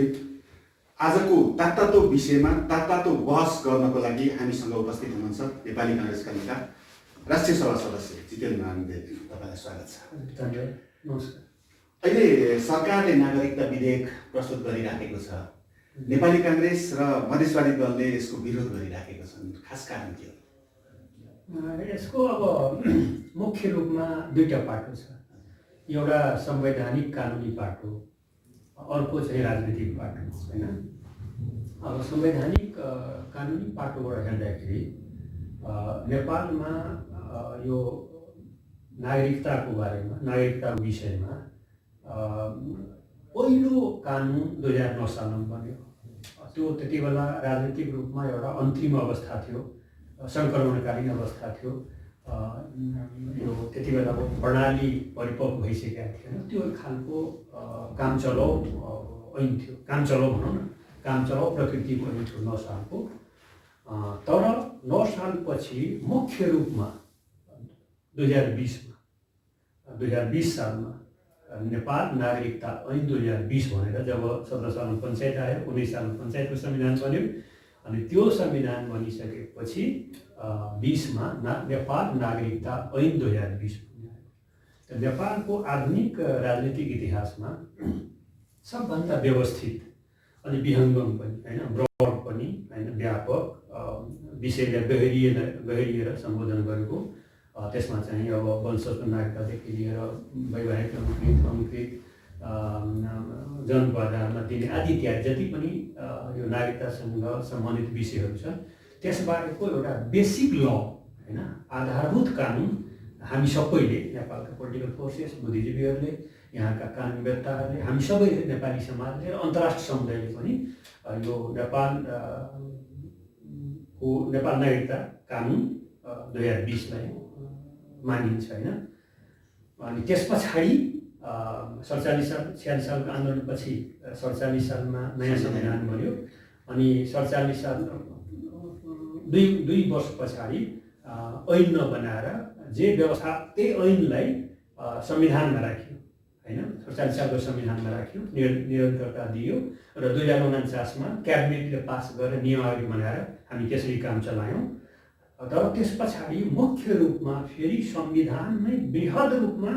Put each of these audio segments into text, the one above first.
उपस्थित आजको तातो विषयमा तातो बहस गर्नको लागि हामीसँग उपस्थित हुनुहुन्छ नेपाली कांग्रेसका नेता राष्ट्रिय सभा सदस्य जितेन्द्र नारायण देव। तपाईलाई स्वागत छ। धन्यवाद। नमस्कार। अहिले सरकारले नागरिकता विधेयक प्रस्तुत गरिराखेको छ। नेपाली कांग्रेस र मधेसवादी दलले यसको विरोध गरिराखेका छन्। खास कारण के हो? यसको अब मुख्य रूपमा दुईटा पाटो छ। एउटा संवैधानिक कानुनी पाटो, अर्को चाहिँ राजनीतिक पाटो हैन। अब संवैधानिक कानुनी पाटोबाट हेर्दाखेरि नेपालमा यो नागरिकताको बारेमा, नागरिकता विषयमा पहिलो कानुन 2009 सालमा बन्यो। त्यो त्यति बेला राजनीतिक रूपमा एउटा अन्तिम अवस्था थियो, सङ्क्रमणकालीन अवस्था थियो। यो त्यति बेलाको प्रणाली परिपक्व भइसकेका थिएन। त्यो खालको काम चलाउ ऐन थियो, काम चलाउ भनौँ न, काम चलाउ प्रकृतिको ऐन थियो 9 सालको। तर 9 सालपछि मुख्य रूपमा 2020 सालमा नेपाल नागरिकता ऐन 2020 भनेर जब 17 सालमा पञ्चायत आयो, 19 सालमा पञ्चायतको संविधान बन्यो। अनि त्यो संविधान बनिसकेपछि 20 मा नेपाल नागरिकता ऐन 2020 बन्यो। नेपालको आधुनिक राजनीतिक इतिहासमा सबभन्दा व्यवस्थित अनि विहङ्गम पनि हैन, ब्रड पनि हैन, व्यापक विषयलाई गहिरिएर सम्बोधन गरेको। त्यसमा चाहिँ अब वंशजको नागरिकतादेखि लिएर वैवाहिक अनुकृत जन्मको आधारमा दिने आदि इत्यादि जति पनि यो नागरिकतासँग सम्बन्धित विषयहरू छन् त्यसबारेको एउटा बेसिक ल हैन, आधारभूत कानुन हामी सबैले, नेपालका पोलिटिकल फोर्सेस, बुद्धिजीवीहरूले, यहाँका कानुनवेत्ताहरूले, हामी सबै नेपाली समाजले र अन्तर्राष्ट्रिय समुदायले पनि यो नेपाल नागरिकता कानुन 2020 लाई मानिन्छ हैन। अनि त्यस पछाडि 47 साल 46 सालको आन्दोलनपछि 47 सालमा नयाँ संविधान बन्यो। अनि 47 साल दुई वर्ष पछाडि ऐन नबनाएर जे व्यवस्था त्यही ऐनलाई संविधानमा राखियो हैन। 47 सालको संविधानमा राखियो, निरन्तरता दियो र 2049 मा क्याबिनेटले पास गरेर नियमावली बनाएर हामी त्यसरी काम चलायौँ। तर त्यस पछाडि मुख्य रूपमा फेरि संविधानमै बृहद रूपमा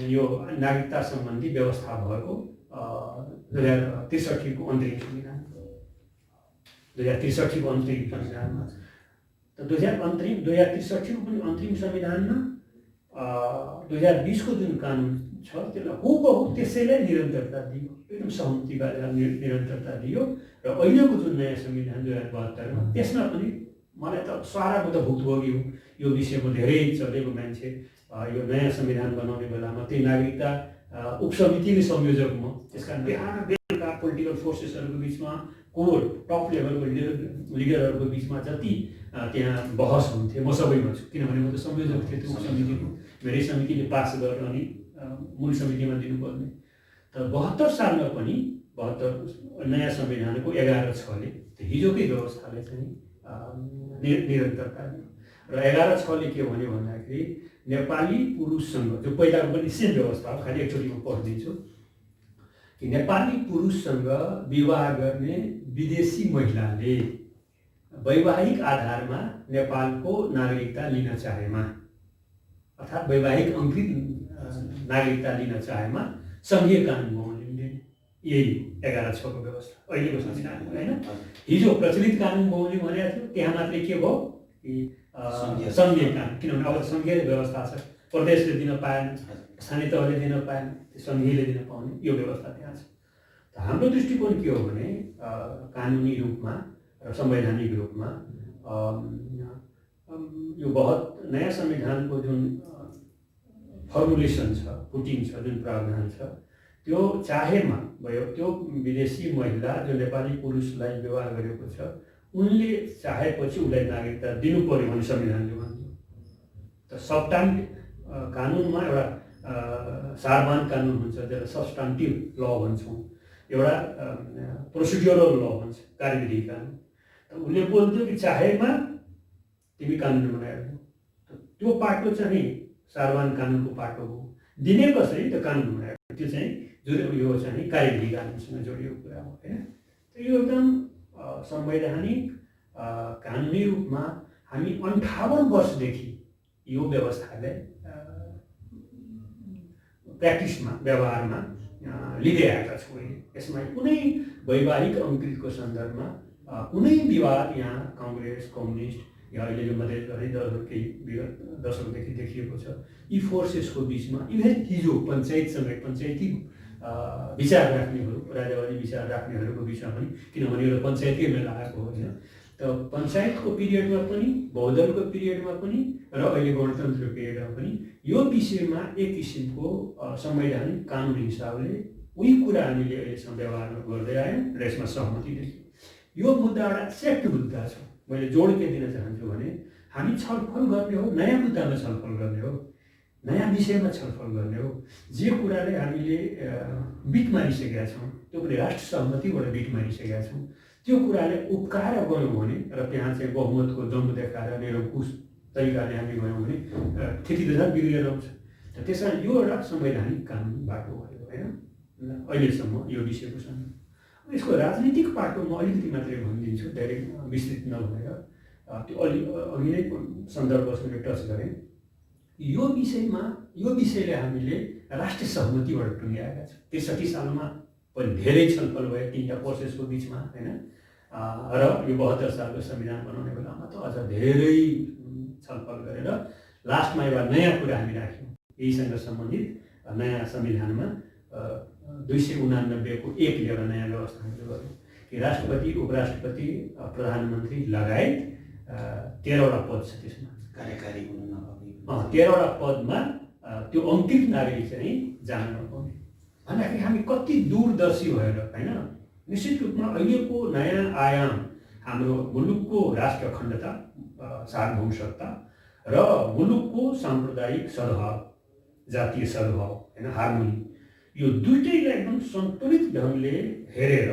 यो नागरिकता सम्बन्धी व्यवस्था भएको 2063 को अन्तरिम संविधान, 2063 को अन्तरिम संविधानमा। त 2063 को पनि अन्तरिम संविधानमा 2020 को जुन कानुन छ त्यसलाई हुबहु त्यसैलाई निरन्तरता दियो, एकदम सहमतिका निरन्तरता दियो। र अहिलेको जुन नयाँ संविधान 2072 मा त्यसमा पनि मलाई त सारा म त भुक्तभोगी हुँ, यो विषयमा धेरै चलेको मान्छे। यो नयाँ संविधान बनाउने बेलामा त्यही नागरिकता उपसमितिले संयोजक म। त्यसकारण बिहान बेलुका पोलिटिकल फोर्सेसहरूको बिचमा, कोर टप लेभलको लिडरहरूको बिचमा जति त्यहाँ बहस हुन्थ्यो म सबैमा छु, किनभने म त संयोजक थिएँ त्यो उपसमितिको। मेरै समितिले पास गरेर अनि मूल समितिमा दिनुपर्ने। तर 72 सालमा पनि 72 नयाँ संविधानको 11(6) ले हिजोकै व्यवस्थाले चाहिँ निरन्तरता दियो। र 11(6) ले के भन्यो भन्दाखेरि नेपाली पुरुषसँग, जो पहिलाको पनि सेम व्यवस्था हो, खालि एकचोटि म पढिदिन्छु कि नेपाली पुरुषसँग विवाह गर्ने विदेशी महिलाले वैवाहिक आधारमा नेपालको नागरिकता लिन चाहेमा, अर्थात् वैवाहिक अंकृत नागरिकता लिन चाहेमा सङ्घीय कानुन बमोजिम दिने। यही 11(6) को व्यवस्था अहिलेको संविधान हैन। हिजो प्रचलित कानुन बमोजिम भनेको थियो, त्यहाँ मात्रै के भयो कि सङ्घीय कानुन, किनभने अब सङ्घीय व्यवस्था छ, प्रदेशले दिन पाएन, स्थानीय तहले दिन पाएन, सङ्घीयले दिन पाउने यो व्यवस्था त्यहाँ छ। त हाम्रो दृष्टिकोण के हो भने कानुनी रूपमा र संवैधानिक रूपमा यो बहुत नयाँ संविधानको जुन फर्मुलेसन छ, पुटिङ छ, जुन प्रावधान छ, त्यो चाहेमा भयो त्यो विदेशी महिला जो नेपाली पुरुषलाई विवाह गरेको छ उनले चाहेपछि उसलाई नागरिकता दिनु पर्यो भने संविधानले भन्छ। त सब्स्टान्टिभ कानुनमा एउटा सारमान कानुन हुन्छ, जसलाई सब्स्टान्टिभ ल भन्छौँ, एउटा प्रोसिड्युरल ल भन्छ, कार्यविधि कानुन। त उसले बोल्थ्यो कि चाहेमा तिमी कानुन बनाएर त्यो पाटो चाहिँ सारमान कानुनको पाटो हो, दिने कसरी त कानुन बनाएर, त्यो चाहिँ यो चाहिँ कार्यविधि कानुनसँग जोडिएको कुरा हो होइन। यो एकदम संवैधानिक कानुनी रूपमा हामी 58 वर्षदेखि यो व्यवस्थालाई प्र्याक्टिसमा व्यवहारमा लिँदै आएका छौँ। यसमा कुनै वैवाहिक अङ्कृतको सन्दर्भमा कुनै विवाद यहाँ काङ्ग्रेस कम्युनिस्ट या अहिले यो मधेसभरि दलहरू केही विगत दशकदेखि देखिएको छ, यी फोर्सेसको बिचमा इभेन हिजो पञ्चायतसँगै पञ्चायती विचार राख्नेहरू राज्यवादी विचार राख्नेहरूको बिचमा पनि, किनभने यो पञ्चायतकै मेला आएको हो होइन, त पञ्चायतको पिरियडमा पनि बहुदलको पिरियडमा पनि र अहिले गणतन्त्र पिरियडमा पनि यो विषयमा एक किसिमको संवैधानिक कानुनी हिसाबले उही कुरा हामीले अहिलेसम्म व्यवहार गर्दै आयौँ र यसमा सहमति देखियो। यो मुद्दा एउटा सेट मुद्दा छ। मैले जोड के दिन चाहन्छु भने हामी छलफल गर्ने हो, नयाँ मुद्दामा छलफल गर्ने हो, नयाँ विषयमा छलफल गर्ने हो। जे कुराले हामीले बिट मारिसकेका छौँ त्यो पनि राष्ट्र सहमतिबाट बिट मारिसकेका छौँ, त्यो कुराले उप्काएर गयौँ भने र त्यहाँ चाहिँ बहुमतको दम्ब देखाएर निरङ्कुश तरिकाले हामी गयौँ भने त्यति त झन् बिग्रिएर आउँछ। त्यस कारण यो एउटा संवैधानिक कानुन बाटो भयो होइन अहिलेसम्म यो विषयको सन्दर्भ। यसको राजनीतिक पाटो म अलिकति मात्रै भनिदिन्छु, धेरै विस्तृत नभएर त्यो अघि नै सन्दर्भसँग टच गरेँ। यो विषयले हामीले राष्ट्रिय सहमतिबाट टुङ्ग्याएका छौँ। 63 सालमा पनि धेरै छलफल भयो तिनवटा प्रोसेसको बिचमा होइन, र यो 72 सालको संविधान बनाउने बेलामा त अझ धेरै छलफल गरेर लास्टमा एउटा नयाँ कुरा हामी राख्यौँ यहीसँग सम्बन्धित नयाँ संविधानमा 289 को 1 एउटा नयाँ व्यवस्था हामीले गर्यौँ कि राष्ट्रपति उपराष्ट्रपति प्रधानमन्त्री लगायत 13वटा पद छ त्यसमा कार्यकारी हुनु नपाउने 13वटा पदमा त्यो अङ्कित नागरिक चाहिँ जान नपाउने भन्दाखेरि हामी कति दूरदर्शी भएर होइन। निश्चित रूपमा अहिलेको नयाँ आयाम हाम्रो मुलुकको राष्ट्र अखण्डता सार्वभौम सत्ता र मुलुकको साम्प्रदायिक सद्भाव जातीय सद्भाव होइन हार्मोनी, यो दुईटैलाई एकदम सन्तुलित ढङ्गले हेरेर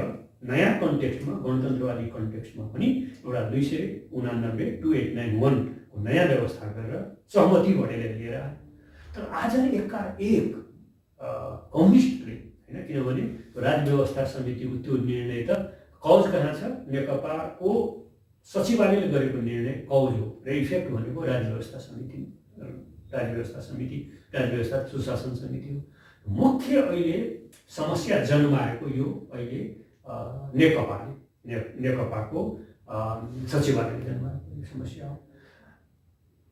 नयाँ कन्टेक्स्टमा गणतन्त्रवादी कन्टेक्स्टमा पनि एउटा 289/2891 को नयाँ व्यवस्था गरेर सहमति बढेर लिएर आयो। तर आज एकाएक कम्युनिस्टले होइन, किनभने राज्य व्यवस्था समितिको त्यो निर्णय त कौज कहाँ छ, नेकपाको सचिवालयले गरेको निर्णय कौज हो र इफेक्ट भनेको राज्य व्यवस्था समिति, राज्य व्यवस्था सुशासन समिति हो। मुख्य अहिले समस्या जन्माएको यो अहिले नेकपाको सचिवालयले जन्माएको यो समस्या हो।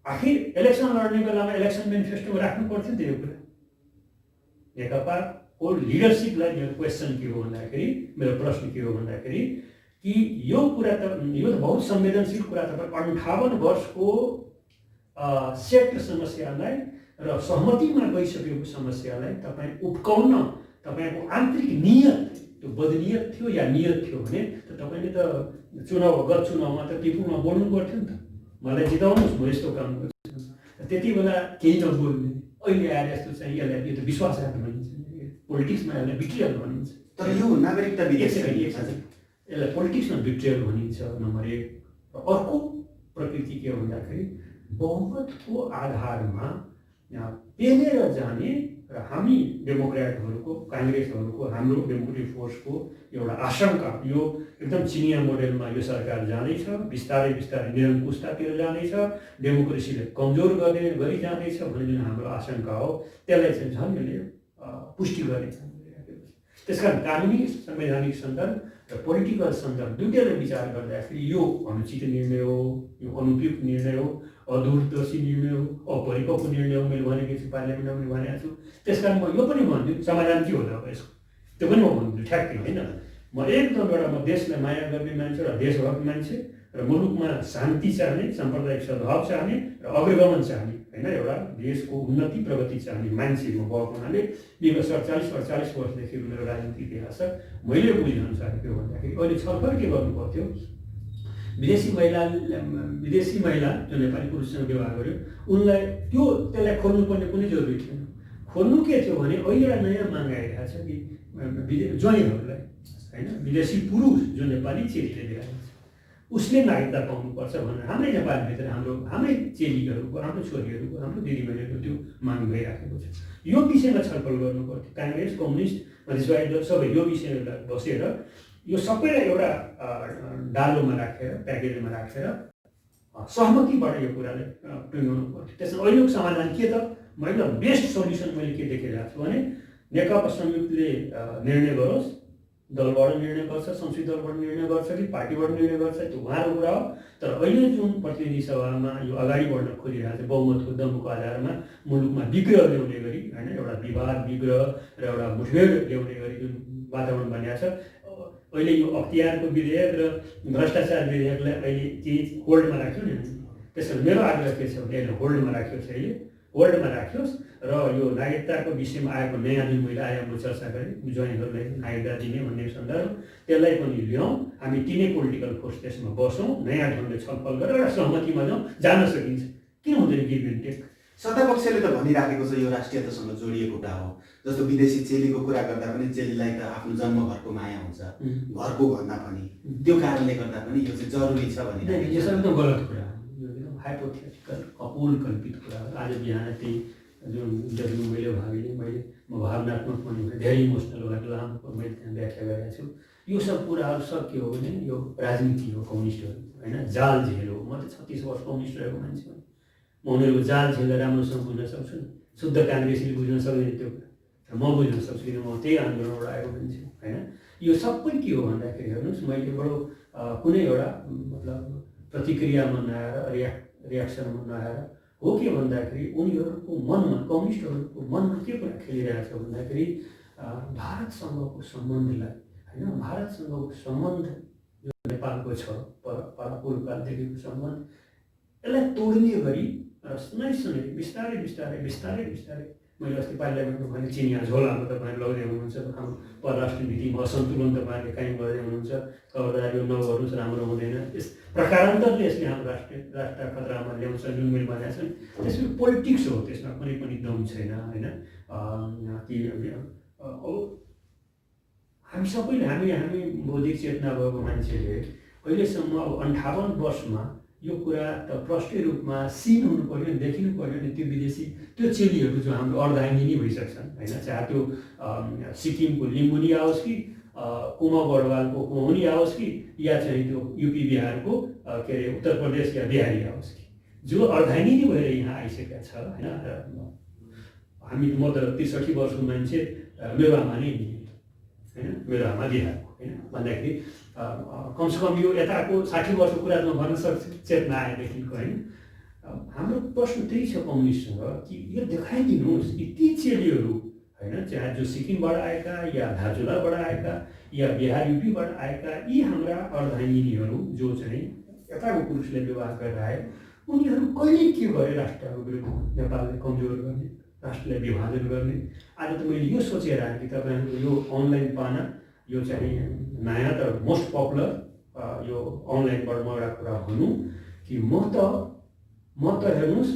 आखिर इलेक्सन लड्ने बेलामा इलेक्सन मेनिफेस्टोमा राख्नु पर्थ्यो नि त यो कुरा। नेकपाको लिडरसिपलाई मेरो क्वेसन के हो भन्दाखेरि, मेरो प्रश्न के हो भन्दाखेरि कि यो कुरा त बहुत संवेदनशील कुरा। तपाईँ 58 वर्षको सेट समस्यालाई र सहमतिमा गइसकेको समस्यालाई तपाईँ उप्काउन तपाईँको आन्तरिक नियत त्यो बदनियत थियो या नियत थियो भने त तपाईँले त गत चुनावमा त टिपुमा बोल्नु पर्थ्यो नि त, मलाई जिताउनुहोस् म यस्तो काम गर्छु। त्यति बेला केही नबोल्ने, अहिले आएर यस्तो चाहिँ यसलाई यो त विश्वासघात भनिन्छ, पोलिटिक्समा यसलाई बिट्रियल भनिन्छ। तर यो नागरिकता यसलाई पोलिटिक्समा बिट्रियल भनिन्छ नम्बर 1। अर्को प्रकृति के हो भन्दाखेरि बहुमतको आधारमा पेलेर जाने र हामी डेमोक्रेटहरूको काङ्ग्रेसहरूको हाम्रो डेमोक्रेटिक फोर्सको एउटा आशंका, यो एकदम चिनिया मोडेलमा यो सरकार जाँदैछ, बिस्तारै बिस्तारै निरङ्कुशतातिर जाँदैछ, डेमोक्रेसीले कमजोर गरी जाँदैछ भन्ने जुन हाम्रो आशंका हो त्यसलाई चाहिँ झन् यसले पुष्टि गर्ने छ। त्यसकारण कानुनी संवैधानिक सन्दर्भ र पोलिटिकल सन्दर्भ दुईटैलाई विचार गर्दाखेरि यो अनुचित निर्णय हो, यो अनुपयुक्त निर्णय हो, अदूरदर्शी निर्णय हो, अपरिपक्व निर्णय हो। मैले भनेको छु, पार्लियामेन्टमा पनि भनेको छु। त्यसकारण म यो पनि भन्छु समाधान के होला अब यसको, त्यो पनि म भन्छु ठ्याक्कै होइन। म एकदम एउटा म देशलाई माया गर्ने मान्छे र देशभक्त मान्छे र मुलुकमा शान्ति चाहने, साम्प्रदायिक सद्भाव चाहने र अग्रगमन चाहने होइन, एउटा देशको उन्नति प्रगति चाहने मान्छे म भएको हुनाले विगत 47-48 वर्षदेखि मेरो राजनीतिक इतिहास मैले बुझ्नुअनुसार के हो भन्दाखेरि अहिले छलफल के गर्नु पर्थ्यो, विदेशी महिला जो नेपाली पुरुषसँग विवाह गर्यो उनलाई त्यसलाई खोल्नुपर्ने कुनै जरुरी थिएन। खोल्नु के थियो भने अहिले एउटा नयाँ माग आइरहेको छ कि ज्वाइँहरूलाई होइन, विदेशी पुरुष जो नेपाली चेलीले ल्याएको छ उसले नागरिकता पाउनुपर्छ भनेर हाम्रै नेपालभित्र हाम्रै चेलीहरूको, हाम्रो छोरीहरूको, हाम्रो दिदीबहिनीहरूको त्यो माग भइराखेको छ। यो विषयमा छलफल गर्नु पर्थ्यो। काङ्ग्रेस, कम्युनिस्ट, मधेसवादी दल सबै यो विषयलाई बसेर यो सबैलाई एउटा डालोमा राखेर, प्याकेजमा राखेर सहमतिबाट यो कुरालाई टुङ्गाउनु पर्थ्यो। त्यसमा अहिलेको समाधान के त? मैले बेस्ट सल्युसन मैले के देखिरहेको छु भने नेकपा संयुक्तले निर्णय गरोस्, दलबाट निर्णय गर्छ, संसदीय दलबाट निर्णय गर्छ कि पार्टीबाट निर्णय गर्छ, त्यो उहाँको कुरा हो। तर अहिले जुन प्रतिनिधि सभामा यो अगाडि बढ्न खोजिरहेको छ बहुमतको दमको आधारमा मुलुकमा विग्रह ल्याउने गरी, होइन, एउटा विवाद, विग्रह र एउटा मुठभेड ल्याउने गरी जुन वातावरण बनिएको छ, अहिले यो अख्तियारको विधेयक र भ्रष्टाचार विधेयकलाई अहिले केही होल्डमा राख्यो नि। त्यसैले मेरो आग्रह के छ भने यसलाई होल्डमा राखियोस्, अहिले होल्डमा राखियोस् र यो नागरिकताको विषयमा आएको नयाँ जुन मैले आयामको चर्चा गरेँ, ज्वाइनहरूलाई नागरिकता दिने भन्ने सन्दर्भ, त्यसलाई पनि ल्याउँ। हामी तिनै पोलिटिकल फोर्स त्यसमा बसौँ, नयाँ ढङ्गले छलफल गरेर एउटा सहमतिमा जान सकिन्छ। किन हुँदैन गिभ एन्ड टेक? सत्तापक्षले त भनिराखेको छ यो राष्ट्रियतासँग जोडिएको कुरा हो। जस्तो विदेशी चेलीको कुरा गर्दा पनि चेलीलाई त आफ्नो जन्मघरको माया हुन्छ, घरको भन्दा पनि, त्यो कारणले गर्दा पनि यो चाहिँ जरुरी छ भने यो सब एकदम गलत कुरा हो। यो एकदम हाइपोथेटिकल, कपोल कल्पित कुरा हो। आज बिहान त्यही जुन इन्टरभ्यू मैले म भावनात्मक पनि धेरै इमोसनल भएर लामो मैले त्यहाँ व्याख्या गरेको छु। यो सब कुराहरू सब के हो भने यो राजनीति हो, कम्युनिस्टहरू, होइन, जाल झेल हो। म त 36 वर्ष कम्युनिस्ट रहेको मान्छे हो। म उनीहरूको जाल झेलेर राम्रोसँग बुझ्न सक्छु, शुद्ध काङ्ग्रेसीले बुझ्न सक्दैन त्यो कुरा, र म बुझ्न सक्छु किन म त्यही आन्दोलनबाट आएको मान्छे हो, होइन। यो सबै के हो भन्दाखेरि हेर्नुहोस्, मैले बडो कुनै एउटा मतलब प्रतिक्रियामा नआएर, रियाक्सनमा नआएर हो के भन्दाखेरि उनीहरूको मनमा, कम्युनिस्टहरूको मनमा के कुरा खेलिरहेको छ भन्दाखेरि भारतसँगको सम्बन्धलाई, होइन, भारतसँगको सम्बन्ध जो नेपालको छ पूर्वकालदेखिको सम्बन्ध, यसलाई तोड्ने गरी र सुनै बिस्तारै बिस्तारै बिस्तारै बिस्तारै मैले अस्ति पार्लियामेन्टमा भने चिनिया झोलामा तपाईँहरू लग्दै हुनुहुन्छ, हाम्रो परराष्ट्र नीतिमा असन्तुलन तपाईँहरूले कायम गर्दै हुनुहुन्छ, खबरदार यो नगर्नुहोस्, राम्रो हुँदैन। यस प्रकारान्तरले यसले हाम्रो राष्ट्र खतरामा ल्याउँछ जुन मैले भनेको छु नि, त्यसमा पोलिटिक्स हो, त्यसमा कुनै पनि दम छैन, होइन। कि हामी सबैले हामी बौद्धिक चेतना भएको मान्छेले अहिलेसम्म अब 58 वर्षमा यो कुरा त प्रष्ट रूपमा सिन हुनु पर्यो, देखिनु पर्यो नि। त्यो विदेशी त्यो चेलीहरू जो हाम्रो अर्धाङ्गिनी भइसक्छन्, होइन, चाहे त्यो सिक्किमको लिम्बुनी आओस् कि कुमा गढवालको कुमुनी आओस् कि या चाहिँ त्यो युपी बिहारको के अरे उत्तर प्रदेश या बिहारी आओस् कि, जो अर्धाङ्गिनी भएर यहाँ आइसकेका छ, होइन। हामी म त 63 वर्षको मान्छे, मेरो आमा नै होइन, मेरो आमा बिहारको, होइन भन्दाखेरि कमसेकम यो यताको 60 वर्षको कुरा म भन्न सक्छु चेतना आएदेखिको, होइन। हाम्रो प्रश्न त्यही छ कम्युनिस्टसँग कि यो देखाइदिनुहोस् कि ती चेलीहरू, होइन, चाहे जो सिक्किमबाट आएका या धारचुलाबाट आएका या बिहार युपीबाट आएका, यी हाम्रा अर्धाङ्गिनीहरू जो चाहिँ यताको पुरुषले विवाह गरेर आए, उनीहरू कहिले के गरे राष्ट्रको विरुद्ध नेपाललाई कमजोर गर्ने, राष्ट्रलाई विभाजन गर्ने। आज त मैले यो सोचेर आएँ कि तपाईँहरूको यो अनलाइन पाना, यो चाहिँ नयाँ त मोस्ट पपुलर यो अनलाइनबाट म एउटा कुरा भनौँ कि म त हेर्नुहोस्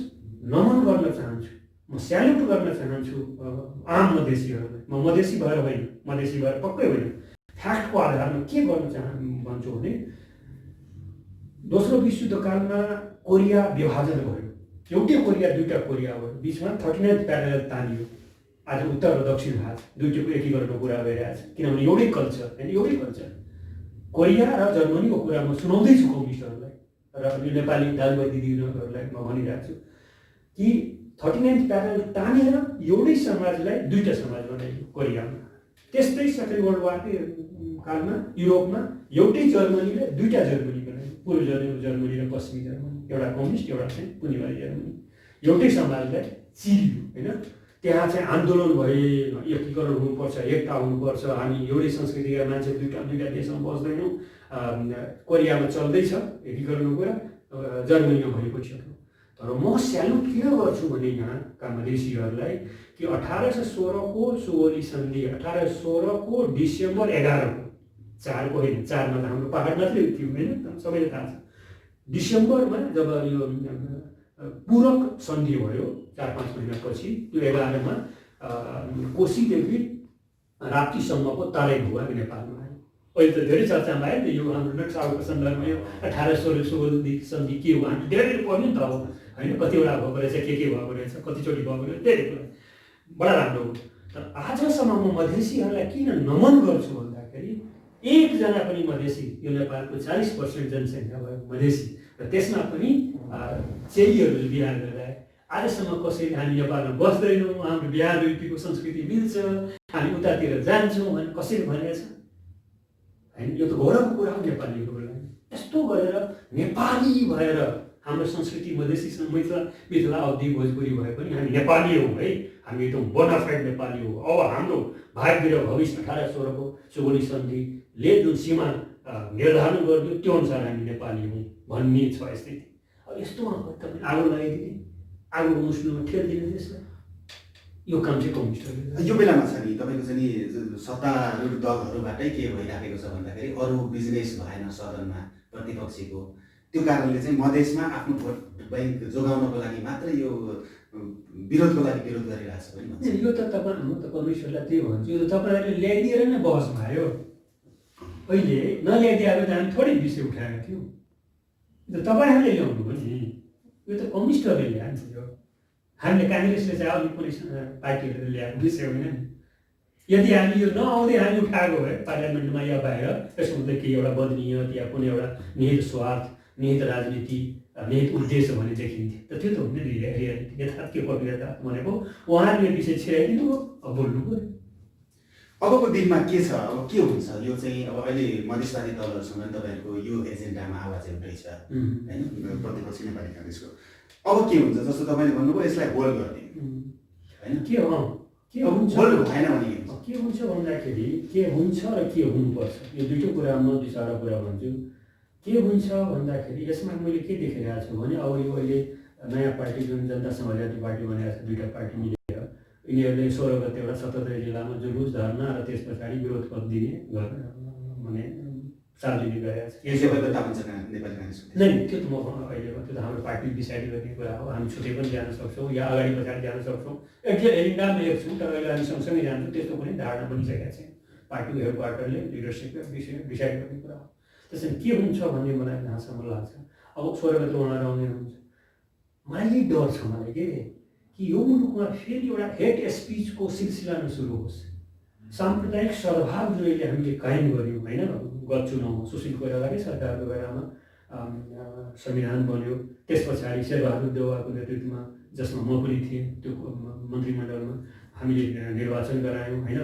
नमन गर्न चाहन्छु, म स्याल्युट गर्न चाहन्छु आम मधेसीहरूलाई। म मधेसी भएर होइन, मधेसी भएर पक्कै होइन, फ्याक्टको आधारमा के गर्न भन्छु भने दोस्रो विश्वयुद्धकालमा कोरिया विभाजन भयो, एउटै कोरिया दुईवटा कोरिया भयो, बिचमा 39th प्यारल तानियो। आज उत्तर र दक्षिण भाग दुईटैको एकीकरणको कुरा गरिरहेको छ, किनभने एउटै कल्चर, होइन, एउटै कल्चर। कोरिया र जर्मनीको कुरा म सुनाउँदैछु कम्युनिस्टहरूलाई र यो नेपाली दाजुभाइ दिदीबहिनीहरूलाई म भनिरहेको छु कि 39th प्यारल तानेर एउटै समाजलाई दुईवटा समाज बनाइयो कोरियामा। त्यस्तै सेकेन्ड वर्ल्ड वारकै कालमा युरोपमा एउटै जर्मनीले दुईवटा जर्मनी बनायो, पूर्व जर्मनी र पश्चिमी जर्मनी, एउटा कम्युनिस्ट एउटा चाहिँ पुँजीवादी जर्मनी। एउटै समाजलाई चिरियो, होइन। त्यहाँ चाहिँ आन्दोलन भए, एकीकरण हुनुपर्छ, एकता हुनुपर्छ, हामी एउटै संस्कृतिका मान्छे दुईवटा देशमा बस्दैनौँ। कोरियामा चल्दैछ एकीकरणको कुरा, जर्मनीमा भइसक्यो। तर म स्याल्युट किन गर्छु भने यहाँका मधेसीहरूलाई कि 1816को सुओली सन्धि, 1816को डिसेम्बर 11 को, 4 को होइन, 4 मा त हाम्रो पहाड मात्रै थियो, होइन, सबैले थाहा छ। डिसेम्बरमा जब यो पूरक सन्धि भयो 4-5 महिनापछि, त्यो 11 मा कोशीदेखि राप्तीसम्मको तराई भूभाग नेपालमा आयो। अहिले त धेरै चर्चामा आयो नि यो हाम्रो नक्साको सन्दर्भमा यो 1816 सन्धि के हो हामी धेरै पढ्नु नि त अब होइन कतिवटा भएको रहेछ के भएको रहेछ कतिचोटि भएको रहेछ धेरै कुरा बडा राम्रो हो। तर आजसम्म म मधेसीहरूलाई किन नमन गर्छु भन्दाखेरि एकजना पनि मधेसी यो नेपालको 40% जनसङ्ख्या भएको मधेसी र त्यसमा पनि चेलीहरूले बिहा गर्दा आजसम्म कसैले हामी नेपालमा बस्दैनौँ हाम्रो बिहा रीतिको संस्कृति मिल्छ हामी उतातिर जान्छौँ भने कसैले भनेको छ होइन। यो त गौरवको कुरा हो नेपालीहरूको लागि। यस्तो गरेर नेपाली भएर हाम्रो संस्कृति मधेसीसँग मिथिला अवधि भोजपुरी भए पनि हामी नेपाली हौँ है, हामी एकदम बोनाफाइड नेपाली हो। अब हाम्रो भाग्य र भविष्य 1816 को सुगौली सन्धिले जुन सीमा निर्धारण गरिदियो त्यो अनुसार हामी नेपाली हौँ भन्ने छ स्थिति। अब यस्तोमा तपाईँ आगो लगाइदिने आगो मुस्नुमा ठेलिदिने त्यसलाई यो काम चाहिँ कम्युनिस्टहरूले यो बेलामा छ नि तपाईँको चाहिँ नि सत्तारूढ दलहरूबाटै के भइराखेको छ भन्दाखेरि अरू बिजनेस भएन सदनमा प्रतिपक्षीको, त्यो कारणले चाहिँ मधेसमा आफ्नो भोट ब्याङ्क जोगाउनको लागि मात्रै यो विरोधको लागि विरोध गरिरहेको छ पनि भन्छ। यो त तपाईँ म त कम्युनिस्टहरूलाई त्यही भन्छु, यो त तपाईँहरूले ल्याइदिएर नै बहसमा आयो। अहिले नल्याइदिएको त हामी थोरै विषय उठाएका थियौँ, यो त तपाईँहरूले ल्याउनु हो नि, यो त कम्युनिस्टहरूले ल्याएको थियो। हामीले काङ्ग्रेसले चाहिँ अलिक कुनै पार्टीहरूले ल्याएको विषय होइन नि। यदि हामी यो नआउँदै हामी उठाएको भए पार्लियामेन्टमा या बाहिर त्यसको मतलब केही एउटा बदनियत या कुनै एउटा निहित स्वार्थ निहित राजनीति निहित उद्देश्य भने देखिन्थ्यो त त्यो त हुँदैन। रियालिटी यथार्थ के प्रक्रिया भनेको उहाँहरूले विषय छिराइदिनु हो, अब बोल्नु पऱ्यो। अबको दिनमा के छ, अब के हुन्छ यो चाहिँ अब अहिले मधेसवादी दलहरूसँग तपाईँहरूको यो एजेन्डामा आवाज एउटै छ होइन प्रतिपक्ष नेपाली काङ्ग्रेसको। अब के हुन्छ जस्तो तपाईँले भन्नुभयो यसलाई होल्ड गरिदिनु होइन के हुन्छ होल्ड भएन भने के हुन्छ भन्दाखेरि के हुन्छ र के हुनुपर्छ यो दुईटै कुरा म दुई चारवटा कुरा भन्छु। के हुन्छ भन्दाखेरि यसमा मैले के देखिरहेको छु भने अब यो अहिले नयाँ पार्टी जुन जनता समाजवादी पार्टी भनेको छ दुईवटा पार्टी मिलेर यिनीहरूले 16 गते एउटा 77 जिल्लामा जुलुस धर्ना र त्यस पछाडि विरोध पत्र दिने भने सार्वजनिक गरेका छ। नै त्यो त म अहिले त्यो त हाम्रो पार्टी डिसाइड गर्ने कुरा हो। हामी छुट्टै पनि जान सक्छौँ या अगाडि पछाडि जान सक्छौँ। एक्जेक्ट एजेन्डामा हेर्छौँ तर अहिले हामी सँगसँगै जान्छौँ त्यस्तो कुनै धारणा बनिसकेका छैन। पार्टीको हेडक्वार्टरले लिडरसिपले डिसाइड गर्ने कुरा हो। त्यसैले के हुन्छ भन्ने मलाई जहाँसम्म लाग्छ अब 16 गते उहाँहरू आउने हुन्छ। मलाई यही डर छ मलाई कि यो मुलुकमा फेरि एउटा हेट स्पिचको सिलसिला नसुरु होस्। साम्प्रदायिक सद्भाव जो अहिले हामीले कायम गऱ्यौँ होइन गत चुनावमा सुशील कोइरालाकै सरकारको बेलामा संविधान बन्यो। त्यस पछाडि शेरबहादुर देउवाको नेतृत्वमा जसमा म पनि थिएँ त्यो मन्त्रीमण्डलमा हामीले निर्वाचन गरायौँ होइन।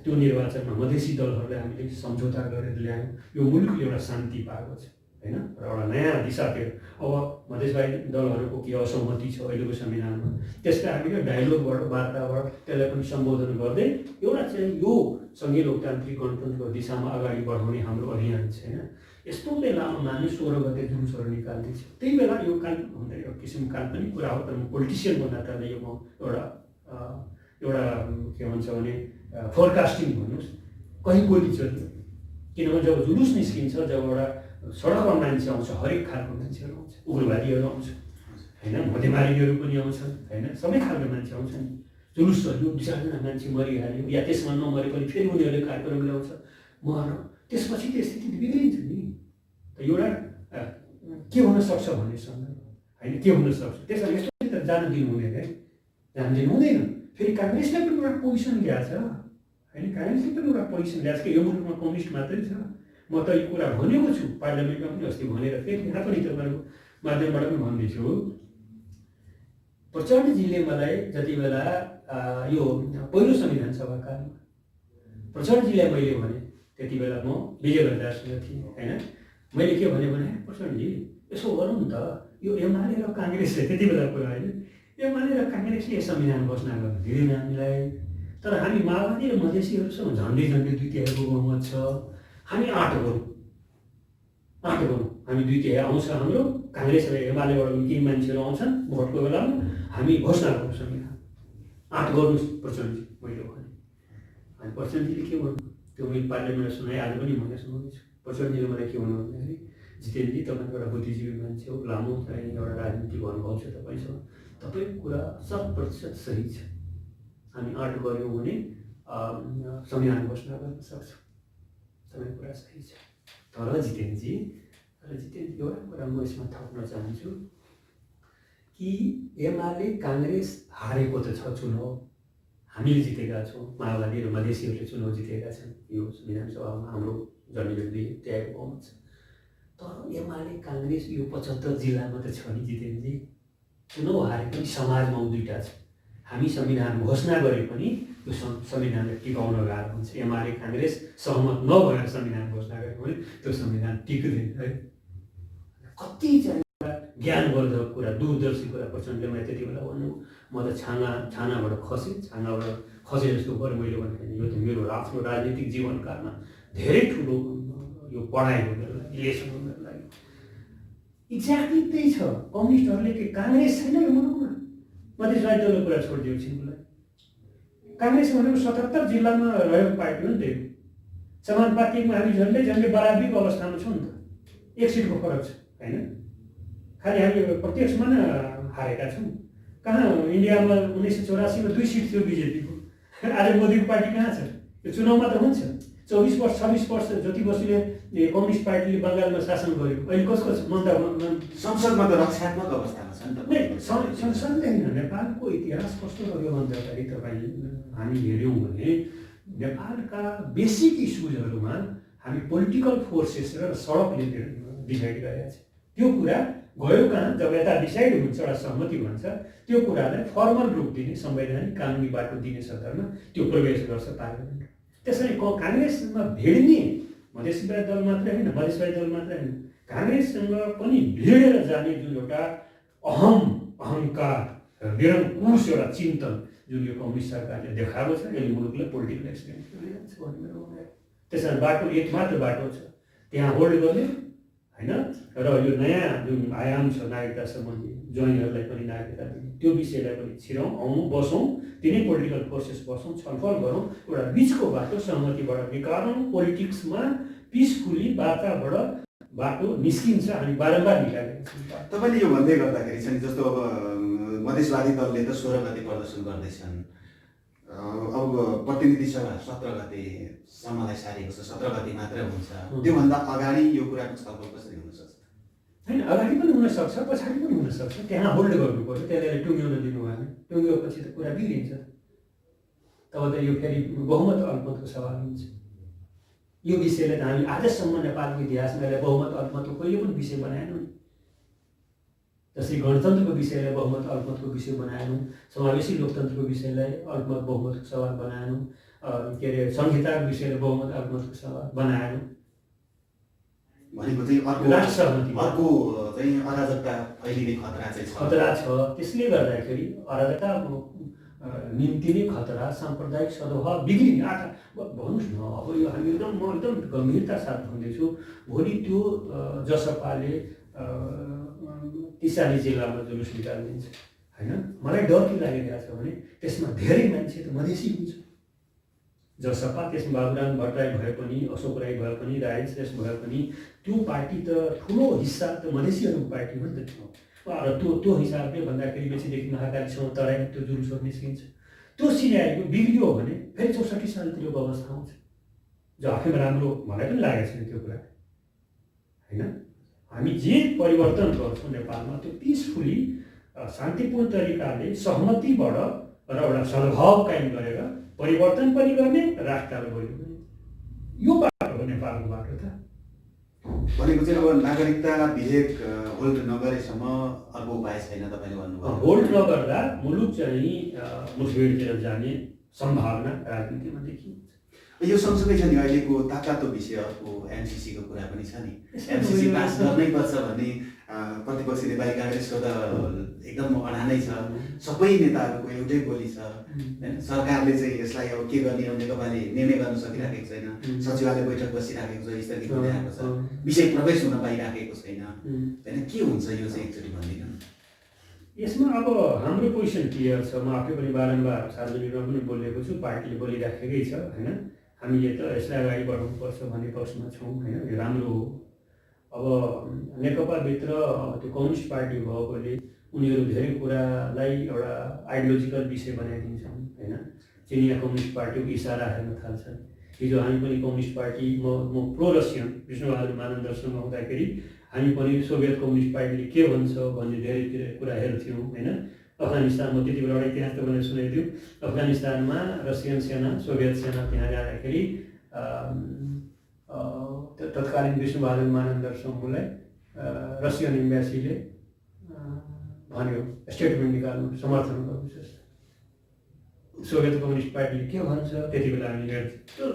त्यो निर्वाचनमा मधेसी दलहरूलाई हामीले सम्झौता गरेर ल्यायौँ। यो मुलुकले एउटा शान्ति पाएको छ होइन र एउटा नयाँ दिशा थियो। अब मधेसवादी दलहरूको के असहमति छ अहिलेको संविधानमा त्यसलाई हामीले डायलोगबाट वार्ताबाट त्यसलाई पनि सम्बोधन गर्दै एउटा चाहिँ यो सङ्घीय लोकतान्त्रिक गणतन्त्रको दिशामा अगाडि बढाउने हाम्रो अभियान छ होइन। यस्तो बेलामा माने 16 गते जुलुसहरू निकाल्दैछ त्यही बेला यो भन्दा एउटा किसिम काल्पनिक कुरा हो तर म पोलिटिसियनको नाताले यो म एउटा के भन्छ भने फोरकास्टिङ भन्नुहोस् कहीँ बोलिन्छ किनभने जब जुलुस निस्किन्छ जब एउटा सडकमा मान्छे आउँछ हरेक खालको मान्छेहरू आउँछ उग्रवादीहरू आउँछ होइन मध्यमारीहरू पनि आउँछन् होइन सबै खालको मान्छे आउँछन्। जुलुस चल्यो 2-4जना मान्छे मरिहाल्यो या त्यसमा नमरे पनि फेरि उनीहरूले कार्यक्रम ल्याउँछ मर त्यसपछि त्यो स्थिति बिग्रिन्छ नि त एउटा के हुनसक्छ भन्ने सन्दर्भ होइन के हुनसक्छ। त्यस कारण यस्तो त जान दिनु हुँदैन है जान दिनु हुँदैन। फेरि काङ्ग्रेसले पनि एउटा पोजिसन ल्याएको छ होइन काङ्ग्रेसले पनि एउटा पोजिसन ल्याएको छ कि यो मुलुकमा कम्युनिस्ट मात्रै छ। म त यो कुरा भनेको छु पार्लियामेन्टमा पनि अस्ति भनेर फेरि यहाँ पनि तपाईँको माध्यमबाट पनि भन्दैछु। प्रचण्डजीले मलाई जति बेला यो पहिलो संविधान सभा कालमा प्रचण्डजीलाई मैले भने त्यति बेला म विजय बजारसँग थिएँ होइन। मैले के भने प्रचण्डजी यसो गरौँ न त यो एमाले र काङ्ग्रेसले त्यति बेला कुरा होइन एमाले र काङ्ग्रेसले संविधान घोषणा गर्न दिँदैन हामीलाई तर हामी माओवादी र मधेसीहरूसँग झन्डै 2/3 बहुमत छ। हामी आँट गरौँ हामी 2/3 आउँछ हाम्रो काङ्ग्रेस र एमालेबाट पनि केही मान्छेहरू आउँछन् भोटको बेलामा हामी घोषणा गरौँ संविधान आँट गर्नुहोस् प्रचण्डजी मैले भने। अनि प्रचण्डजीले के भन्नु त्यो मैले पार्लियामेन्टमा सुनाएँ आज पनि मैले सुनाउँदैछु। प्रचण्डजीले मलाई के भन्नु भन्दाखेरि जितेन्द्रजी तपाईँको एउटा बुद्धिजीवी मान्छे हो लामो चाहिँ एउटा राजनीतिक अनुभव छ तपाईँसँग तपाईँको कुरा 100% सही छ। हामी आँट गऱ्यौँ भने संविधान घोषणा गर्न सक्छौँ तपाईँ कुरा सही छ। तर जितेन्द्रजी एउटा कुरा म यसमा थप्न चाहन्छु कि एमाले काङ्ग्रेस हारेको त छ चुनाव, हामीले जितेका छौँ, माओवादी र मधेसीहरूले चुनाव जितेका छन्, यो संविधान सभामा हाम्रो जनयुद्धले त्यागेको बहुमत छ। तर एमाले काङ्ग्रेस यो 75 जिल्लामा त छ नि जितेन्द्रजी। चुनाव हारे पनि समाजमा दुईवटा छ। हामी संविधान घोषणा गरे पनि यो संविधानलाई टिकाउन गाह्रो हुन्छ। एमाले काङ्ग्रेस सहमत नभएर संविधान घोषणा गरे भने त्यो संविधान टिक्दैन है। कति चाहिँ ज्ञानवर्धक कुरा, दूरदर्शी कुरा प्रचण्डले मैले त्यति बेला भन्नु, म त छानाबाट खसे जस्तो गरेँ मैले भन्दाखेरि यो त मेरो आफ्नो राजनीतिक जीवनकालमा धेरै ठुलो यो पढाइ हो मेरो लागि, लेसन हो मेरो लागि। एक्ज्याक्टली त्यही छ। कम्युनिस्टहरूले के काङ्ग्रेस छैन यो मुलुकमा? मधेसवादी दलको कुरा छोडिदियो एकछिनलाई। काङ्ग्रेस भनेको 77 जिल्लामा रहेको पार्टी हो नि त। समानुपातिकमा हामी झन्डै बराबरीको अवस्थामा छौँ नि त। एक सिटको फरक छ होइन। खालि हामी प्रत्यक्षमा न हारेका छौँ। कहाँ इन्डियामा 1984 में 2 सीट थियो बीजेपीको। आज मोदीको पार्टी कहाँ छ? यो चुनावमा त हुन्छ। 24 वर्ष 26 वर्ष जति बसुले कम्युनिस्ट पार्टीले बङ्गालमा शासन गर्यो। अहिले कसको छ? ममता संसदमा त रक्षात्मक अवस्थामा छ नि त। संसदले होइन, नेपालको इतिहास कस्तो रह्यो भन्दाखेरि तपाईँ हामी हेऱ्यौँ भने नेपालका बेसिक इस्युजहरूमा हामी पोलिटिकल फोर्सेस र सडकले डिसाइड गरेका छ। त्यो कुरा गयो कहाँ? जब यता डिसाइड हुन्छ, एउटा सहमति भन्छ, त्यो कुरालाई फर्मल रूप दिने, संवैधानिक कानुनी बाटो दिने सन्दर्भमा त्यो प्रवेश गर्छ पार्लियामेन्ट। त्यसरी काङ्ग्रेसमा भिड्ने मधेसवादी दल मात्रै होइन, मधेसवादी दल मात्रै होइन, काङ्ग्रेससँग पनि भिडेर जाने जुन एउटा अहङ्कार निरङ्कुश एउटा चिन्तन जुन यो कम्युनिस्ट सरकारले देखाएको छ, यसले मुलुकलाई पोलिटिकल एक्सपिरियन्स गरिरहन्छ भन्ने मेरो भनाइ। त्यसमा बाटो एक मात्र बाटो छ, त्यहाँ होल्ड गर्ने होइन। र यो नयाँ जुन आयाम छ नागरिकता सम्बन्धी, ज्वाइनहरूलाई पनि नागरिकता दिने, त्यो विषयलाई पनि छिरौँ, आउँ, बसौँ, तिनै पोलिटिकल फोर्सेस बसौँ, छलफल गरौँ, एउटा बिचको बाटो सहमतिबाट निकालौँ। पोलिटिक्समा पिसफुली वार्ताबाट बाटो निस्किन्छ, हामी बारम्बार निकालेका छौँ। तपाईँले यो भन्दै गर्दाखेरि चाहिँ जस्तो अब मधेसवादी दलले त 16 गते प्रदर्शन गर्दैछन्, अब प्रतिनिधि सभा 17 गतेसम्मलाई सारेको छ, 17 गते मात्रै हुन्छ। त्योभन्दा अगाडि यो कुराको छलफल कसरी हुन सक्छ? होइन, अगाडि पनि हुनसक्छ, पछाडि पनि हुनसक्छ। त्यहाँ होल्ड गर्नु पर्यो, त्यसलाई टुङ्ग्याउन दिनु भएन। टुङ्ग्योपछि त कुरा बिग्रिन्छ। तब त यो फेरि बहुमत अल्पमतको सवाल हुन्छ। यो विषयलाई त हामी आजसम्म नेपालको इतिहासमा यसलाई बहुमत अल्पमतको कहिले पनि विषय बनाएनौँ। जस्तै गणतन्त्रको विषयलाई बहुमत अल्पमतको विषय बनाएनौँ, समावेशी लोकतन्त्रको विषयलाई अल्पमत बहुमतको सवाल बनाएनौँ, के अरे संहिताको विषयलाई बहुमत अल्पमतको सवाल बनाएनौँ। भनेको चाहिँ अर्को चाहिँ अराजकता फैलिने खतरा छ। त्यसले गर्दाखेरि अराजकता निम्ति नै खतरा, साम्प्रदायिक सद्भाव बिग्रिने भन्नुहोस् न। अब यो हामी म एकदम गम्भीरता साथ भन्दैछु। भोलि त्यो जसपाले 30 जिल्लामा जुलुस निकालिदिन्छ होइन। मलाई डर के लागिरहेको छ भने त्यसमा धेरै मान्छे त मधेसी हुन्छ। जसपा, त्यसमा बाबुराम भट्टराई भए पनि, अशोक राई भए पनि, राजेन्द्र श्रेष्ठ भए पनि, त्यो पार्टी त ठुलो हिस्सा त मधेसीहरूको पार्टी हो नि त। र त्यो हिसाबले भन्दाखेरि मेचीदेखि महाकालीसम्म तराईमा त्यो जुलुसहरू निस्किन्छ। त्यो सिनेरियो बिग्रियो भने फेरि 64 सालतिरको अवस्था आउँछ, जो आफैमा राम्रो मलाई पनि लागेको छैन त्यो कुरा होइन। हामी जे परिवर्तन गर्छौँ नेपालमा त्यो पिसफुली शान्तिपूर्ण तरिकाले सहमतिबाट र एउटा सद्भाव कायम गरेर परिवर्तन पनि गर्ने, राष्ट्रलाई बढ्ने, यो बाटो हो नेपालको बाटो त। भनेको चाहिँ अब नागरिकता विधेयक होल्ड नगरेसम्म अर्को उपाय छैन तपाईँले भन्नुभयो। होल्ड नगर्दा मुलुक चाहिँ मुठभेडतिर जाने सम्भावना राजनीतिमा देखिन्छ। यो सँगसँगै छ नि अहिलेको ताकातो विषय अर्को एमसिसीको कुरा पनि छ नि। एमसिसी पास गर्नै पर्छ भन्ने प्रतिपक्षी नेपाली काङ्ग्रेसको त एकदम अडानै छ। सबै नेताहरूको एउटै बोली छ होइन। सरकारले चाहिँ यसलाई अब के गर्ने नेकपाले निर्णय गर्न सकिराखेको छैन। सचिवालय बैठक बसिराखेको छ, स्थगित भइरहेको छ, विषय प्रवेश हुन पाइराखेको छैन होइन। के हुन्छ यो चाहिँ एकचोटि भनिदिनु। यसमा अब हाम्रो पोजिसन क्लियर छ। म आफै पनि बारम्बार सार्वजनिकमा पनि बोलेको छु, पार्टीले बोलिराखेकै छ होइन। हामीले त यसलाई अगाडि बढाउनुपर्छ भन्ने पक्षमा छौँ होइन। यो राम्रो हो। अब नेकपाभित्र त्यो कम्युनिस्ट पार्टी भएकोले उनीहरू धेरै कुरालाई एउटा आइडियोलोजिकल विषय बनाइदिन्छन् होइन। चिनिया कम्युनिस्ट पार्टीको इसारा हेर्न थाल्छन्। हिजो हामी पनि कम्युनिस्ट पार्टी म प्रो रसियन विष्णुबहादुर मानन्दरसँग हुँदाखेरि हामी पनि सोभियत कम्युनिस्ट पार्टीले के भन्छ भन्ने धेरैतिर कुरा हेर्थ्यौँ होइन। अफगानिस्तानमा त्यति बेला एउटा इतिहास तपाईँले सुनाइदियो। अफगानिस्तानमा रसियन सेना सोभियत सेना त्यहाँ जाँदाखेरि तत्कालीन विष्णुबहादुर मानन्दर समूहलाई रसियन एम्बेसीले भन्यो स्टेटमेन्ट निकाल्नु समर्थन गर्नुहोस्। सोभियत कम्युनिस्ट पार्टीले के भन्छ त्यति बेला हामी हेर्थ्यौँ। त्यो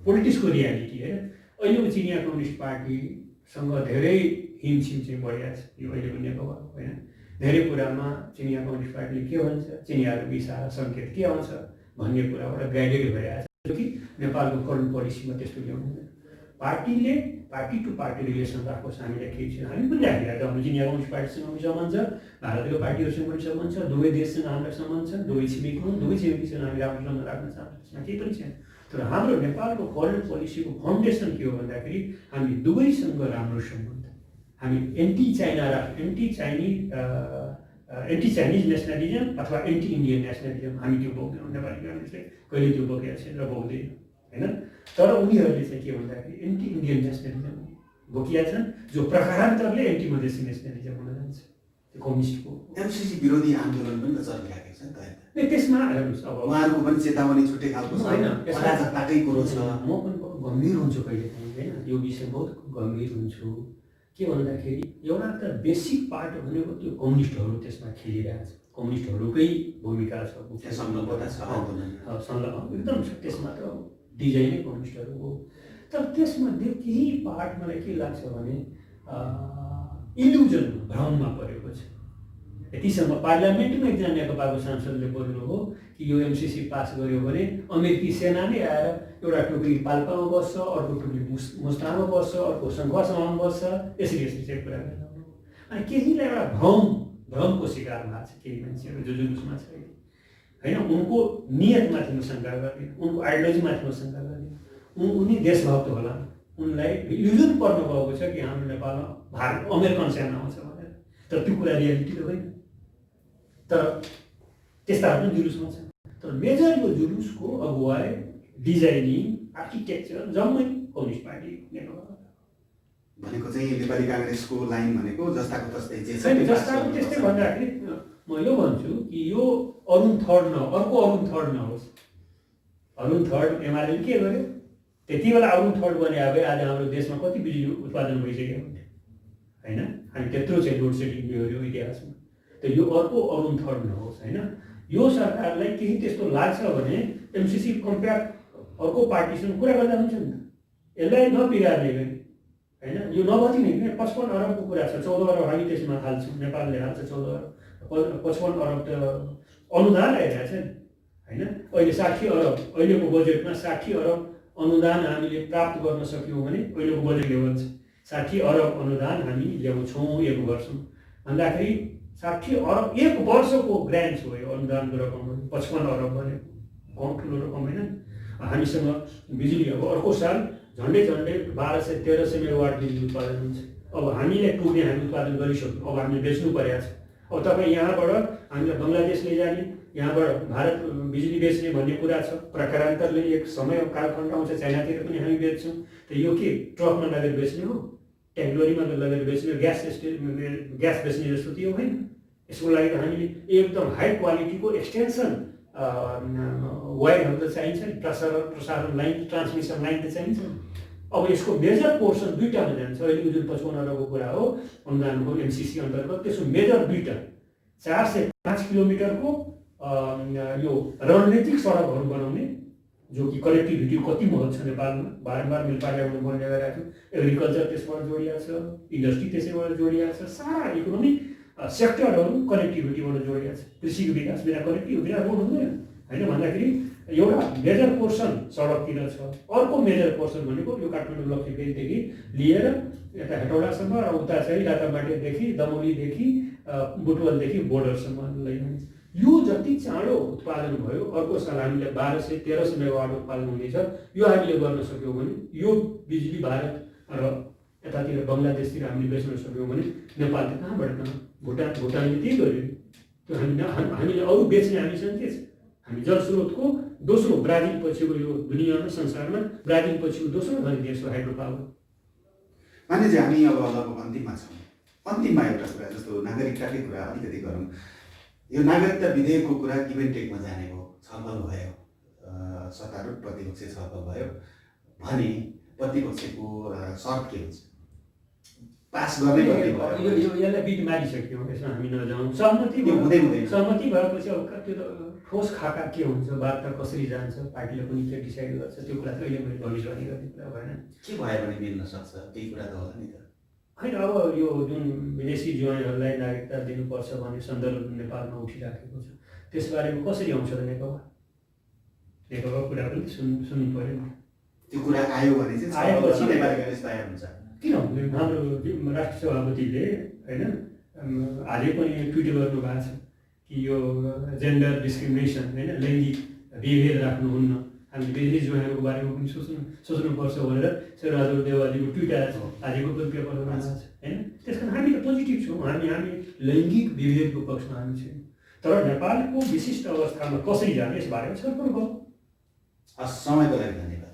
पोलिटिक्सको रियालिटी होइन। अहिलेको चिनिया कम्युनिस्ट पार्टीसँग धेरै हिमछिम चाहिँ बढिरहेको छ यो अहिलेको नेकपा होइन। धेरै कुरामा चिनिया कम्युनिस्ट पार्टीले के भन्छ, चिनियाहरूको इसारा सङ्केत के आउँछ भन्ने कुराबाट गाइडेड भइरहेको छ कि नेपालको फरेन पोलिसीमा त्यस्तो ल्याउनु हुँदैन। पार्टीले पार्टी टु पार्टी रिलेसन राखोस्, हामीलाई केही छैन। हामी पनि राखिरहेको छौँ। हाम्रो चिनिया कम्युनिस्ट पार्टीसँग पनि सम्बन्ध छ, भारतको पार्टीहरूसँग पनि सम्बन्ध छ, दुवै देशसँग हामीलाई सम्बन्ध छ, दुवै छिमेकी हुन्, दुवै छिमेकीसँग हामी राम्रोसँग राख्न चाहन्छौँ, त्यसमा केही पनि छैन। तर हाम्रो नेपालको फरेन पोलिसीको फाउन्डेसन के हो भन्दाखेरि हामी दुवैसँग राम्रो सम्बन्ध, हामी एन्टी चाइनिज नेसनलिजम अथवा एन्टी इन्डियन नेसनलिजम हामी त्यो बोक्दैनौँ। नेपाली काङ्ग्रेसले कहिले त्यो बोकेको छैन र बोक्दैन होइन। तर उनीहरूले चाहिँ के भन्दाखेरि एन्टी इन्डियन नेसनलिजम बोकिया छन्, जो प्रकारान्तरले एन्टी मधेसी नेसनलिजम हुन जान्छ। त्यो कम्युनिस्टको एमसिसी विरोधी आन्दोलन पनि त चलिरहेको छ नि त। त्यसमा हेर्नुहोस् अब उहाँहरूको पनि चेतावनी छुट्टै खालको छ होइन, अराजकताकै कुरो छ। म पनि गम्भीर हुन्छु कहिले काहीँ होइन, यो विषय बहुत गम्भीर हुन्छु। के भन्दाखेरि एउटा त बेसिक पार्ट भनेको त्यो कम्युनिस्टहरू त्यसमा खेलिरहेको छ, कम्युनिस्टहरूकै भूमिका छ, संलग्नता छ संलग्न एकदम छ त्यसमा त डिजाइनै कम्युनिस्टहरू हो। तर त्यसमध्ये केही पार्ट मलाई के लाग्छ भने इल्युजन भ्रममा परेको छ। यतिसम्म पार्लियामेन्टमा एकजना नेकपाको सांसदले बोल्नु हो कि यो एमसिसी पास गर्यो भने अमेरिकी सेनाले आएर एउटा टुक्री पाल्पामा बस्छ, अर्को टुक्री मुस्ताङमा बस्छ, अर्को सङ्खुवासम्ममा बस्छ, यसरी चाहिँ कुरा गर्नु। अनि केहीलाई एउटा भ्रमको शिकार भएको छ केही मान्छेहरू जो जुलुसमा छ होइन। उनको नियतमाथि म शङ्का गर्ने, उनको आइडियोलोजीमाथि म शङ्का गर्ने। उनी देशभक्त होला, उनलाई इल्युजन पर्नु गएको छ कि हाम्रो नेपालमा भारत अमेरिकन सेना आउँछ भनेर। तर त्यो कुरा रियालिटी त होइन। तर त्यस्ताहरू पनि जुलुसमा छ। तर मेजर यो जुलुसको अगुवाई, डिजाइनिङ, आर्किटेक्चर जम्मै कम्युनिस्ट पार्टी नेकपा भनेको चाहिँ नेपाली काङ्ग्रेसको लाइन भनेको जस्ताको तस्तै जे छ जस्ताको त्यस्तै भन्दाखेरि म यो भन्छु कि यो अर्को अरुण थर्ड नहोस्। अरुण थर्ड एमाले के गर्यो त्यति बेला अरुण थर्ड बने भए आज हाम्रो देशमा कति बिजुली उत्पादन भइसक्यो होइन। हामी त्यत्रो चाहिँ लोड सेडिङ बिहोऱ्यो इतिहासमा। त यो अर्को अरुण थर्ड नहोस् होइन। यो सरकारलाई केही त्यस्तो लाग्छ भने एमसिसी कम्पेयर अर्को पार्टीसँग कुरा गर्दा हुन्छ नि त, यसलाई नबिगार्ने गरी होइन। यो नबचिने किन 55 अरबको कुरा छ, 14 अरब हामी त्यसमा हाल्छौँ, नेपालले हाल्छ 14 अरब, 55 अरब त अनुदान आइरहेको छ नि होइन। अहिले 60 अरब, अहिलेको बजेटमा 60 अरब अनुदान हामीले प्राप्त गर्न सक्यौँ भने अहिलेको बजेट लेभल छ 60 अरब अनुदान हामी ल्याउँछौँ एक वर्षमा भन्दाखेरि 60 अरब एक वर्षको ग्रान्ट्स हो यो अनुदानको रकम। 55 अरब भनेको कम ठुलो रकम होइन। हामीसँग बिजुली अब अर्को साल झन्डै 1200-1300 मेगावाट बिजुली उत्पादन हुन्छ। अब हामीले पुग्ने हामी उत्पादन गरिसक्यौँ, अब हामीले बेच्नु परेको छ। अब तपाईँ यहाँबाट हामीलाई बङ्गलादेश लैजाने, यहाँबाट भारत बिजुली बेच्ने भन्ने कुरा छ। प्रकारान्तरले एक समय कालखण्ड आउँछ चाइनातिर पनि हामी बेच्छौँ। त यो के ट्रकमा लगेर बेच्ने हो, ट्याङ्क लगेर बेच्ने, ग्यास बेच्ने जस्तो त्यो होइन। यसको लागि त हामीले एकदम हाई क्वालिटीको एक्सटेन्सन वायरहरू त चाहिन्छ नि, प्रसारण लाइन, ट्रान्समिसन लाइन त चाहिन्छ। अब यसको मेजर पोर्सन दुईटामा जान्छ। अहिलेको जुन 55 अरबको कुरा हो अनुदानको एमसिसी अन्तर्गत, त्यसको मेजर दुईटा 4 से 5 किलोमिटरको यो रणनीतिक सडकहरू बनाउने, जो कि कनेक्टिभिटी कति महत्त्व छ नेपालमा, बारम्बार मैले पार्लियामेन्टमा बोल्ने गरेको छु। एग्रिकल्चर त्यसबाट जोडिएको छ, इन्डस्ट्री त्यसैबाट जोडिएको छ, सारा इकोनोमिक सेक्टरहरू कनेक्टिभिटीबाट जोडिएको छ। कृषिको विकास बिना कनेक्टिभिटी बिना रोड हुँदैन होइन। भन्दाखेरि एउटा मेजर पोर्सन सडकतिर छ। अर्को मेजर पोर्सन भनेको यो काठमाडौँ लक्ष्मीपेटदेखि लिएर यता हेटौडासम्म र उता चाहिँ रातामाटेदेखि दमौलीदेखि बुटवलदेखि बोर्डरसम्म लैजाने। यो जति चाँडो उत्पादन भयो, अर्को साल हामीले 1200-1300 मेगावाट उत्पादन हुनेछ। यो हामीले गर्न सक्यौँ भने यो बिजुली भारत र यतातिर बङ्गलादेशतिर हामीले बेच्न सक्यौँ भने नेपाल त कहाँबाट कहाँ, भुटानले त्यही गर्यो। त्यो हामीले अरू बेच्ने हामीसँग के छ, हामी जलस्रोतको दोस्रो ब्राजिल पछिको यो दुनियाँमा संसारमा ब्राजिल पछिको दोस्रो धनी देश हो हाइड्रो पावर। माने चाहिँ हामी अब लगभग अन्तिममा छौँ। अन्तिममा एउटा कुरा जस्तो नागरिकताकै कुरा अलिकति गरौँ। यो नागरिकता विधेयकको कुरा गिभ एन्ड टेकमा जाने हो, छलफल भयो, सत्तारूढ प्रतिपक्ष छलफल भयो भने प्रतिपक्षको सर्त के हुन्छ? पास गर्ने भन्ने भयो। यसलाई बिट मारिसक्यौँ, यसमा हामी नजाउँ। सहमति हुँदै हुँदैन। सहमति भएपछि अब त्यो त ठोस खाका के हुन्छ, वार्ता कसरी जान्छ, पार्टीले पनि के डिसाइड गर्छ, त्यो कुरा त अहिले मैले भविष्यवाणी गर्ने कुरा भएन। के भयो भने मिल्न सक्छ केही कुरा त होला नि त। होइन, अब यो जुन विदेशी ज्वाइँहरूलाई नागरिकता दिनुपर्छ भन्ने सन्दर्भ नेपालमा उठिराखेको छ, त्यसबारेमा कसरी आउँछ त नेकपा कुरा पनि सुन्नु पऱ्यो नि। त्यो कुरा आयो भने चाहिँ आएपछि नेपाली काङ्ग्रेस तयार हुन्छ। किन हाम्रो राष्ट्रिय सभापतिले होइन आजै पनि ट्विट गर्नुभएको छ कि यो जेन्डर डिस्क्रिमिनेसन होइन लैङ्गिक विभेद राख्नुहुन्न, हामीले विदेशी ज्वाइँहरूको बारेमा पनि सोच्नुपर्छ भनेर शेरबहादुर देवालीको ट्विट आजको पनि पेपरमा आएको छ होइन। त्यस कारण हामी त पोजिटिभ छौँ, हामी लैङ्गिक विभेदको पक्षमा हामी छैनौँ। तर नेपालको विशिष्ट अवस्थामा कसरी जाने यसबारेमा छलफल गरौँ। समयको लागि धन्यवाद।